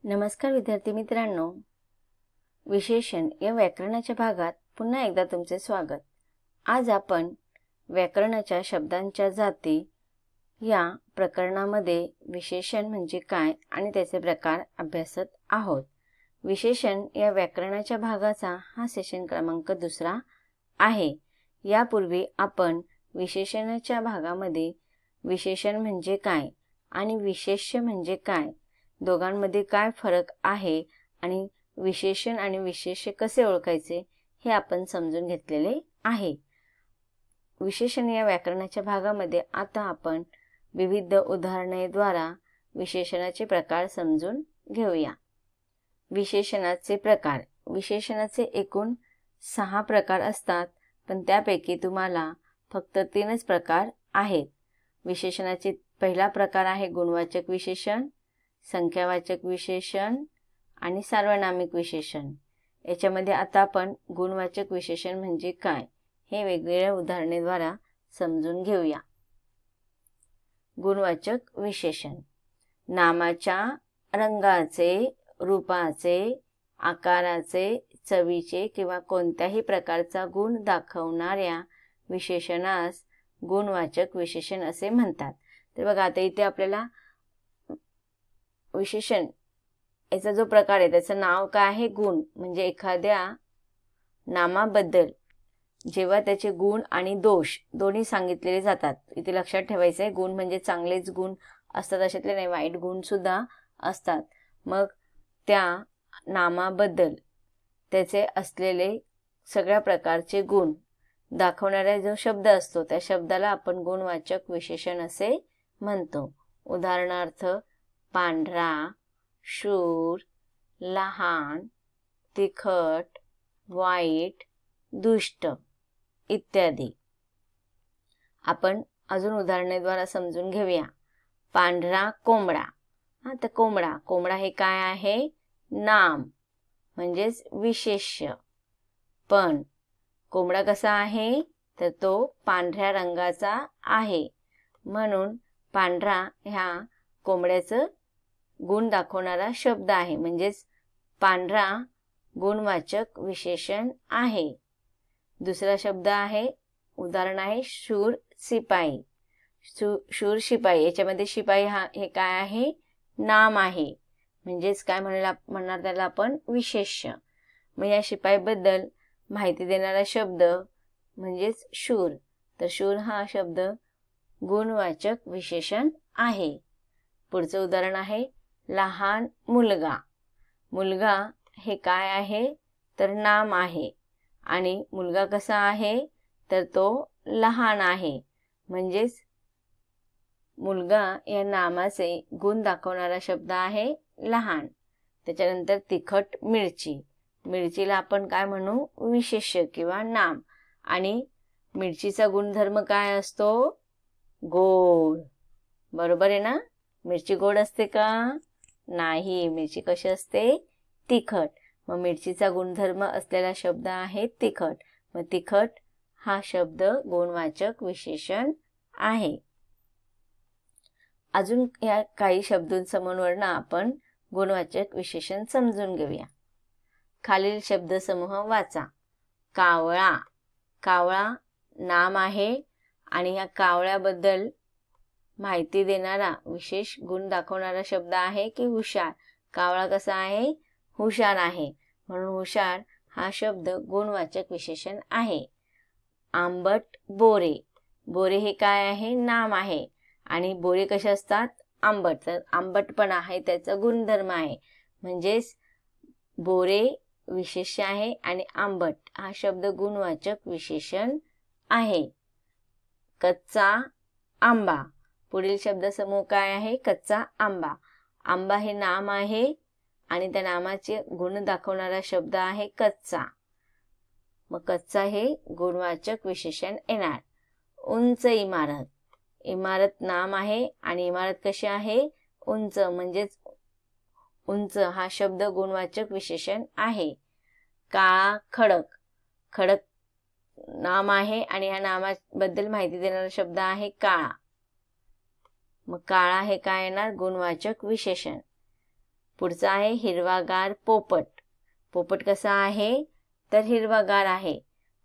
नमस्कार विद्यार्थी मित्रांनो, विशेषण या व्याकरणाच्या भागात पुन्हा एकदा तुमचे स्वागत। आज आपण व्याकरणाच्या शब्दांच्या जाती या प्रकरणामध्ये विशेषण म्हणजे काय आणि त्याचे प्रकार अभ्यासत आहोत। विशेषण या व्याकरणाच्या भागाचा हा सेशन क्रमांक 2 आहे। यापूर्वी आपण विशेषणाच्या भागामध्ये विशेषण म्हणजे काय आणि विशेष्य म्हणजे काय, दोघांमध्ये काय फरक आहे आणि विशेषण आणि विशेष्य कसे ओळखायचे हे आपण समजून घेतलेले आहे। विशेषण या व्याकरणाच्या भागामध्ये आता आपण विविध उदाहरणांद्वारा विशेषणाचे प्रकार समजून घेऊया। विशेषणाचे प्रकार, विशेषणाचे एकूण 6 प्रकार असतात, पण त्यापैकी तुम्हाला फक्त 3च प्रकार आहेत। विशेषणाचे पहिला प्रकार आहे गुणवाचक विशेषण, संख्यावाचक विशेषण आणि सार्वनामिक विशेषण। याच्यामध्ये आता आपण गुणवाचक विशेषण म्हणजे काय हे वेगवेगळ्या उदाहरणांद्वारा समजून घेऊया। गुणवाचक विशेषण, नामाच्या रंगाचे, रूपाचे, आकाराचे, चवीचे किंवा कोणत्याही प्रकारचा गुण दाखवणाऱ्या विशेषणास गुणवाचक विशेषण असे म्हणतात। तर बघा, आता इथे आपल्याला विशेषण याचा जो प्रकार आहे त्याचं नाव काय आहे? गुण। म्हणजे एखाद्या नामाबद्दल जेव्हा त्याचे गुण आणि दोष दोन्ही सांगितलेले जातात। इथे लक्षात ठेवायचं आहे, गुण म्हणजे चांगलेच गुण असतात अशातले नाही, वाईट गुण सुद्धा असतात। मग त्या नामाबद्दल त्याचे असलेले सगळ्या प्रकारचे गुण दाखवणारा जो शब्द असतो त्या शब्दाला आपण गुणवाचक विशेषण असे म्हणतो। उदाहरणार्थ पांढरा, शूर, लहान, तिखट, वाईट, दुष्ट इत्यादी। आपण अजून उदाहरणाद्वारा समजून घेऊया। पांढरा कोंबडा, तर कोंबडा हे काय आहे? नाम म्हणजेच विशेष्य। पण कोंबडा कसा आहे? तर तो पांढऱ्या रंगाचा आहे, म्हणून पांढरा ह्या कोंबड्याचं गुण दाखवणारा शब्द आहे, म्हणजेच पांढरा गुणवाचक विशेषण आहे। दुसरा शब्द आहे, उदाहरण आहे शूर शिपाई। शूर शिपाई, याच्यामध्ये शिपाई हे काय आहे? नाम आहे, म्हणजेच काय म्हणणार त्याला आपण? विशेष्य। मग या शिपाईबद्दल माहिती देणारा शब्द म्हणजेच शूर। तर शूर हा शब्द गुणवाचक विशेषण आहे। पुढचं उदाहरण आहे लहान मुलगा। मुलगा हे काय आहे? तर नाम आहे, आणि मुलगा कसा आहे? तर तो लहान आहे, म्हणजेच मुलगा या नामाचे गुण दाखवणारा शब्द आहे लहान। त्याच्यानंतर तिखट मिरची। मिरचीला आपण काय म्हणू? विशेष्य किंवा नाम। आणि मिरचीचा गुणधर्म काय असतो? गोड। बरोबर आहे ना? मिरची गोड असते का? नाही, मिरची कशी असते? तिखट। मग मिरचीचा गुणधर्म असलेला शब्द आहे तिखट। मग तिखट हा शब्द गुणवाचक विशेषण आहे। अजून या काही शब्दांसमोरनं आपण गुणवाचक विशेषण समजून घेऊया। खालील शब्दसमूह वाचा। कावळा, कावळा नाम आहे, आणि या कावळ्याबद्दल माहिती देणारा विशेष गुण दाखवणारा शब्द आहे की हुशार। कावळा कसा आहे? हुशार आहे, म्हणून हुशार हा शब्द गुणवाचक विशेषण आहे। आंबट बोरे, बोरे हे काय आहे? नाम आहे, आणि बोरे कसे असतात? आंबट। तर आंबटपणा आहे त्याचा गुणधर्म आहे, म्हणजेच बोरे विशेष्य आहे आणि आंबट हा शब्द गुणवाचक विशेषण आहे। कच्चा आंबा, पुढील शब्दसमूह काय आहे? कच्चा आंबा। आंबा हे नाम आहे, आणि त्या नामाचे गुण दाखवणारा शब्द आहे कच्चा। मग कच्चा हे गुणवाचक विशेषण येणार। उंच इमारत, इमारत नाम आहे, आणि इमारत कशी आहे? उंच, म्हणजेच उंच हा शब्द गुणवाचक विशेषण आहे। काळा खडक, खडक नाम आहे, आणि या नामाबद्दल माहिती देणारा शब्द आहे काळा। मग काळा हे काय येणार? गुणवाचक विशेषण। पुढचा आहे हिरवागार पोपट. पोपट कसा आहे तर हिरवागार आहे.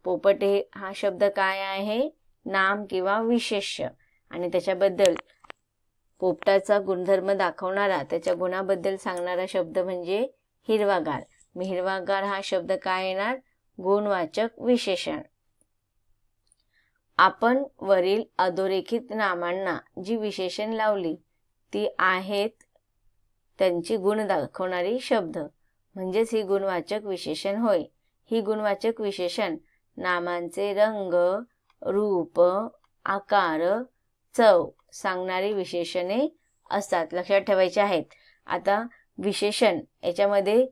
पोपट हा शब्द काय आहे, नाम किंवा विशेष्य, आणि त्याच्याबद्दल पोपटाचा गुणधर्म दाखवणारा, त्याच्या गुणाबद्दल सांगणारा शब्द म्हणजे हिरवागार. मी हिरवागार हा शब्द काय येणार, गुणवाचक विशेषण. आपण वरील अधोरेखित नामांना जी विशेषण लावली ती आहेत त्यांची गुण दाखवणारी शब्द, म्हणजेच ही गुणवाचक विशेषण होय. ही गुणवाचक विशेषण नामांचे रंग, रूप, आकार, चव सांगणारी विशेषणे असतात. लक्षात ठेवायचे आहेत. आता विशेषण याच्यामध्ये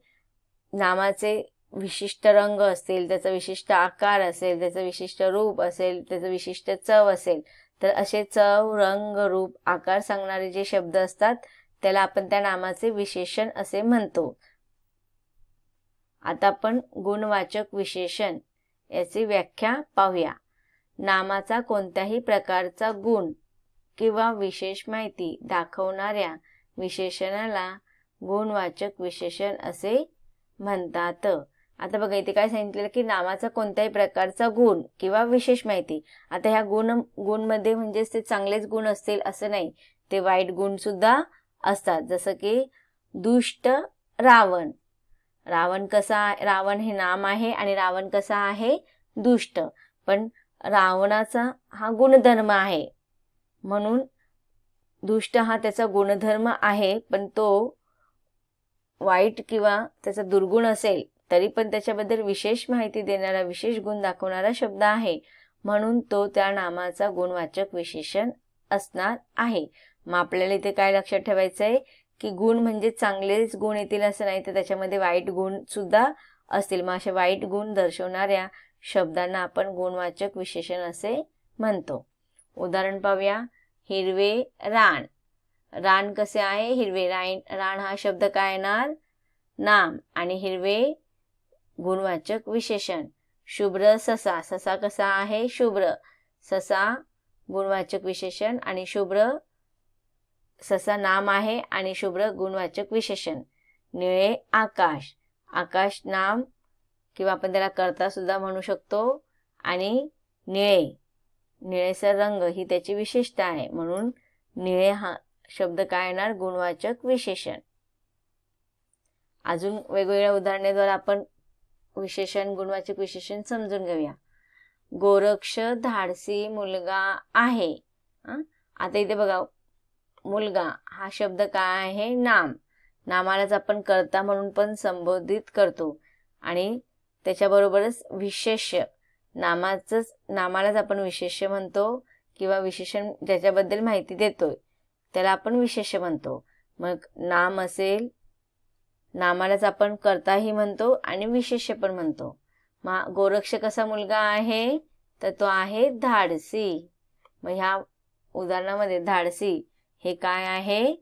नामाचे विशिष्ट रंग असतील, त्याचा विशिष्ट आकार असेल, त्याचं विशिष्ट रूप असेल, त्याचं विशिष्ट चव असेल, तर असे चव, रंग, रूप, आकार सांगणारे जे शब्द असतात त्याला आपण त्या नामाचे विशेषण असे म्हणतो. आता आपण गुणवाचक विशेषण याची व्याख्या पाहूया. नामाचा कोणत्याही प्रकारचा गुण किंवा विशेष माहिती दाखवणाऱ्या विशेषणाला गुणवाचक विशेषण असे म्हणतात. आता बघा इथे काय सांगितलेलं की नामाचा कोणत्याही प्रकारचा गुण किंवा विशेष माहिती. आता ह्या गुण मध्ये म्हणजेच ते चांगलेच गुण असतील असं नाही, ते वाईट गुण सुद्धा असतात. जसं की दुष्ट रावण. रावण कसा, रावण हे नाम आहे आणि रावण कसा आहे, दुष्ट. पण रावणाचा हा गुणधर्म आहे म्हणून दुष्ट हा त्याचा गुणधर्म आहे, पण तो वाईट किंवा त्याचा दुर्गुण असेल तरी पण त्याच्याबद्दल विशेष माहिती देणारा, विशेष गुण दाखवणारा शब्द आहे, म्हणून तो त्या नामाचा गुणवाचक विशेषण असणार आहे. मग आपल्याला इथे काय लक्षात ठेवायचं आहे की गुण म्हणजे चांगलेच गुण येतील असं नाही, तर त्याच्यामध्ये वाईट गुण सुद्धा असतील. मग असे वाईट गुण दर्शवणाऱ्या शब्दांना आपण गुणवाचक विशेषण असे म्हणतो. उदाहरण पाहूया. हिरवे रान. रान कसे आहे, हिरवे. रान हा शब्द काय येणार, नाम, आणि हिरवे गुणवाचक विशेषण. शुभ्र ससा. ससा कसा आहे, शुभ्र. ससा गुणवाचक विशेषण आणि शुभ्र, ससा नाम आहे आणि शुभ्र गुणवाचक विशेषण. निळे आकाश. आकाश नाम किंवा आपण त्याला कर्ता सुद्धा म्हणू शकतो, आणि निळे, निळेसर रंग ही त्याची विशेषता आहे, म्हणून निळे हा शब्द काय येणार, गुणवाचक विशेषण. अजून वेगवेगळ्या उदाहरणाद्वारे आपण विशेषण, गुणवाचक विशेषण समजून घेऊया. गोरक्ष धाडसी मुलगा आहे. आता इथे बघा, मुलगा हा शब्द काय आहे, नाम. नामालाच आपण कर्ता म्हणून पण संबोधित करतो, आणि त्याच्याबरोबरच विशेष्य, नामालाच आपण विशेष्य म्हणतो किंवा विशेषण ज्याच्याबद्दल माहिती देतोय त्याला आपण विशेष्य म्हणतो. मग नाम असेल, नामालाच आपण कर्ताही म्हणतो आणि विशेष्य पण म्हणतो. मग गोरक्ष कसा मुलगा आहे, तर तो आहे धाडसी. मग ह्या उदाहरणामध्ये धाडसी हे काय आहे,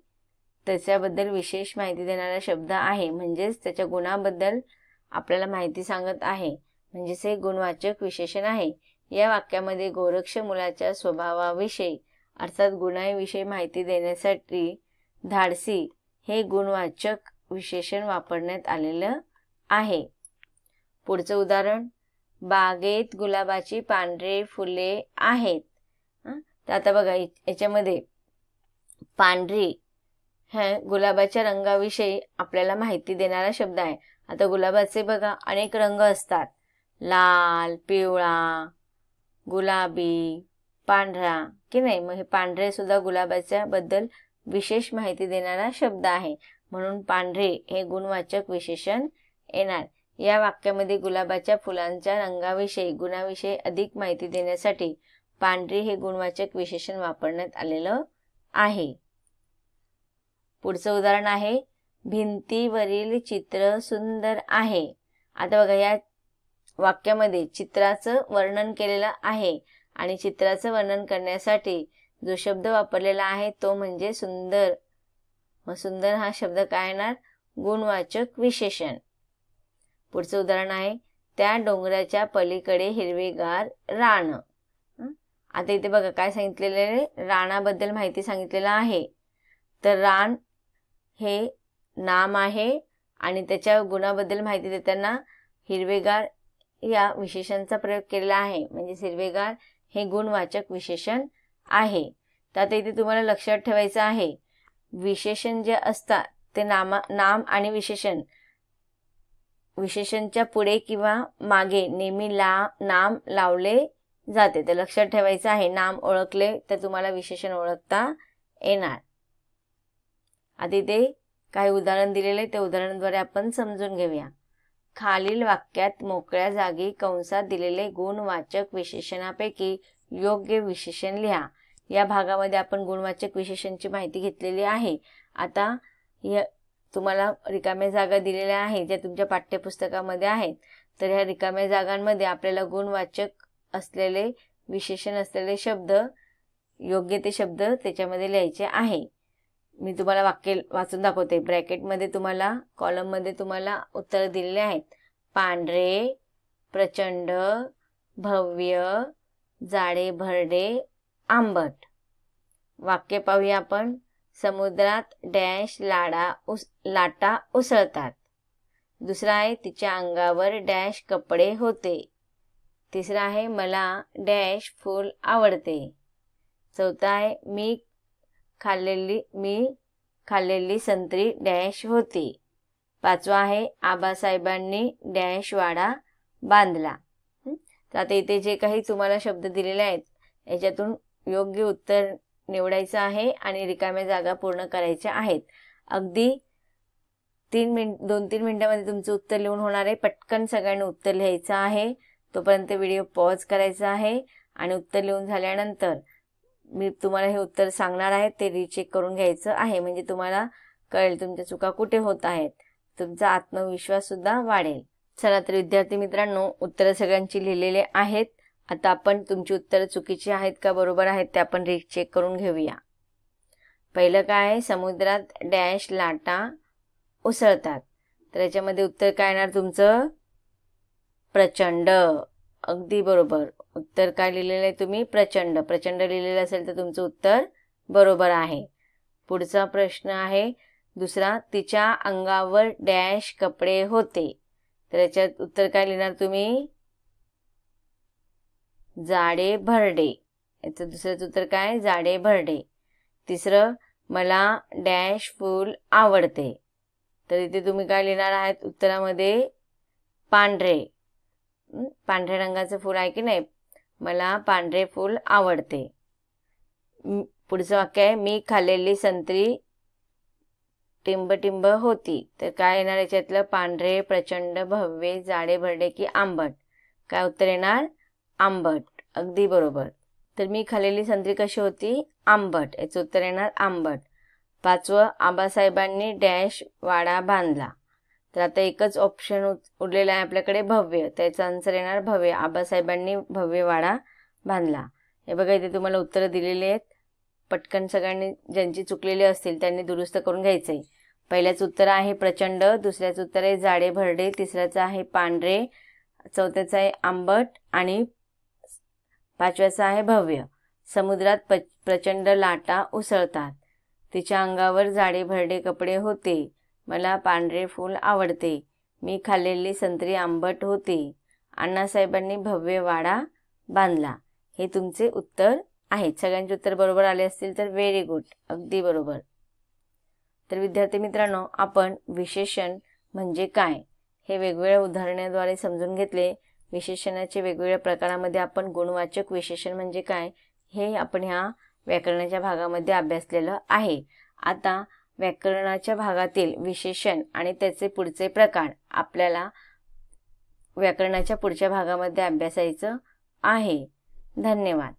त्याच्याबद्दल विशेष माहिती देणारा शब्द आहे, म्हणजेच त्याच्या गुणाबद्दल आपल्याला माहिती सांगत आहे, म्हणजेच हे गुणवाचक विशेषण आहे. या वाक्यामध्ये गोरक्ष मुलाच्या स्वभावाविषयी अर्थात गुणाविषयी माहिती देण्यासाठी धाडसी हे गुणवाचक विशेषण वापरण्यात आलेलं आहे. पुढचं उदाहरण. बागेत गुलाबाची पांढरे फुले आहेत. तर आता बघा याच्यामध्ये पांढरी हे गुलाबाच्या रंगाविषयी आपल्याला माहिती देणारा शब्द आहे. आता गुलाबाचे बघा अनेक रंग असतात, लाल, पिवळा, गुलाबी, पांढरा, की नाही. मग हे पांढरे सुद्धा गुलाबाच्या बद्दल विशेष माहिती देणारा शब्द आहे, म्हणून पांढरे हे गुणवाचक विशेषण येणार. या वाक्यामध्ये गुलाबाच्या फुलांच्या रंगाविषयी, गुणाविषयी अधिक माहिती देण्यासाठी पांढरी हे गुणवाचक विशेषण वापरण्यात आलेलं आहे. पुढचं उदाहरण आहे. भिंतीवरील चित्र सुंदर आहे. आता बघा या वाक्यामध्ये चित्राचं वर्णन केलेलं आहे, आणि चित्राचं वर्णन करण्यासाठी जो शब्द वापरलेला आहे तो म्हणजे सुंदर. मग सुंदर हा शब्द काय येणार, गुणवाचक विशेषण. पुढचं उदाहरण आहे. त्या डोंगराच्या पलीकडे हिरवेगार रान. आता इथे बघा काय सांगितलेलं आहे, रानाबद्दल माहिती सांगितलेलं आहे. तर रान हे नाम आहे आणि त्याच्या गुणाबद्दल माहिती देताना हिरवेगार या विशेषणाचा प्रयोग केलेला आहे. म्हणजे हिरवेगार हे गुणवाचक विशेषण आहे. तर आता इथे तुम्हाला लक्षात ठेवायचं आहे, विशेषण जे असतात ते नाम आणि विशेषणच्या पुढे किंवा मागे नेहमी नाम लावले जाते. तर लक्षात ठेवायचं आहे, नाम ओळखले तर तुम्हाला विशेषण ओळखता येणार. आता इथे काही उदाहरण दिलेले, त्या उदाहरणाद्वारे आपण समजून घेऊया. खालील वाक्यात मोकळ्या जागी कंसात दिलेले गुणवाचक विशेषणापैकी योग्य विशेषण लिहा. या भागामध्ये आपण गुणवाचक विशेषणची माहिती घेतलेली आहे. आता तुम्हाला रिकाम्या जागा दिलेल्या आहेत ज्या तुमच्या पाठ्यपुस्तकामध्ये आहेत. तर ह्या रिकाम्या जागांमध्ये आपल्याला गुणवाचक असलेले विशेषण असलेले शब्द, योग्य ते शब्द त्याच्यामध्ये लिहायचे आहे. मी तुम्हाला वाक्य वाचून दाखवते. ब्रॅकेटमध्ये तुम्हाला, कॉलममध्ये तुम्हाला उत्तर दिलेले आहेत. पांढरे, प्रचंड, भव्य, जाडे भरडे, आंबट. वाक्य पाहूया आपण. समुद्रात डॅश लाटा उसळतात. दुसरा आहे तिच्या अंगावर डॅश कपडे होते. तिसरा आहे मला डॅश फूल आवडते. चौथा आहे मी खाल्लेली संत्री डॅश होती. पाचवा आहे आबासाहेबांनी डॅश वाडा बांधला. तर आता इथे जे काही तुम्हाला शब्द दिलेले आहेत याच्यातून योग्य उत्तर निवडायचं आहे आणि रिकाम्या जागा पूर्ण करायच्या आहेत. अगदी 2-3 मिनिटांमध्ये तुमचं उत्तर लिहून होणार आहे. पटकन सगळ्यांनी उत्तर लिहायचं आहे. तोपर्यंत व्हिडिओ पॉज करायचा आहे आणि उत्तर लिहून झाल्यानंतर मी तुम्हाला हे उत्तर सांगणार आहे, ते रिचेक करून घ्यायचं आहे. म्हणजे तुम्हाला कळेल तुमच्या चुका कुठे होत आहेत. तुमचा आत्मविश्वास सुद्धा वाढेल. चला तर विद्यार्थी मित्रांनो, उत्तरं सगळ्यांची लिहिलेले आहेत. आता आपण तुमची उत्तरं चुकीची आहेत का बरोबर आहेत ते आपण रिचेक करून घेऊया. पहिलं काय आहे, समुद्रात डॅश लाटा उसळतात. तर याच्यामध्ये उत्तर काय येणार तुमचं? प्रचंड. अगदी बरोबर. उत्तर काय लिहिलेलं आहे तुम्ही? प्रचंड. प्रचंड लिहिलेलं असेल तर तुमचं उत्तर बरोबर आहे. पुढचा प्रश्न आहे दुसरा, तिच्या अंगावर डॅश कपडे होते. तर याच्यात उत्तर काय लिहिणार तुम्ही? जाडे भरडे. याचं दुसरं उत्तर काय? जाडे भरडे. तिसरं, मला डॅश फूल आवडते. तर इथे तुम्ही काय लिहिणार आहात उत्तरामध्ये? पांढरे. पांढऱ्या रंगाचं फूल आहे की नाही? मला पांढरे फूल आवडते. पुढचं वाक्य आहे मी खाल्लेली संत्री टिंब टिंब होती. तर काय येणार याच्यातलं? पांढरे, प्रचंड, भव्य, जाडे भरडे की आंबट? काय उत्तर येणार? आंबट. अगदी बरोबर. तर मी खाल्लेली संत्री कशी होती? आंबट. याचं उत्तर येणार आंबट. पाचवं, आबासाहेबांनी डॅश वाडा बांधला. तर आता एकच ऑप्शन उरलेला आहे आपल्याकडे, भव्य. त्याचा आन्सर येणार भव्य. आबासाहेबांनी भव्य वाडा बांधला. हे बघा इथे तुम्हाला उत्तरं दिलेली आहेत. पटकन सगळ्यांनी ज्यांची चुकलेली असतील त्यांनी दुरुस्त करून घ्यायचंय. पहिल्याचं उत्तर आहे प्रचंड, दुसऱ्याचं उत्तर आहे जाडे भरडे, तिसऱ्याचं आहे पांढरे, चौथ्याचं आहे आंबट आणि पाचव्याचं आहे भव्य. समुद्रात प्रचंड लाटा उसळतात. तिच्या अंगावर जाडे भरडे कपडे होते. मला पांढरे फूल आवडते. मी खाल्लेली संत्री आंबट होती. अण्णासाहेबांनी भव्य वाडा बांधला. हे तुमचे उत्तर आहेत. सगळ्यांचे उत्तर बरोबर आले असतील तर व्हेरी गुड. अगदी बरोबर. तर विद्यार्थी मित्रांनो, आपण विशेषण म्हणजे काय हे वेगवेगळ्या उदाहरणाद्वारे समजून घेतले. विशेषणाचे वेगवेगळ्या प्रकारामध्ये आपण गुणवाचक विशेषण म्हणजे काय हे आपण ह्या व्याकरणाच्या भागामध्ये अभ्यासलेलं आहे. आता व्याकरणाच्या भागातील विशेषण आणि त्याचे पुढचे प्रकार आपल्याला व्याकरणाच्या पुढच्या भागामध्ये अभ्यासायचं आहे. धन्यवाद.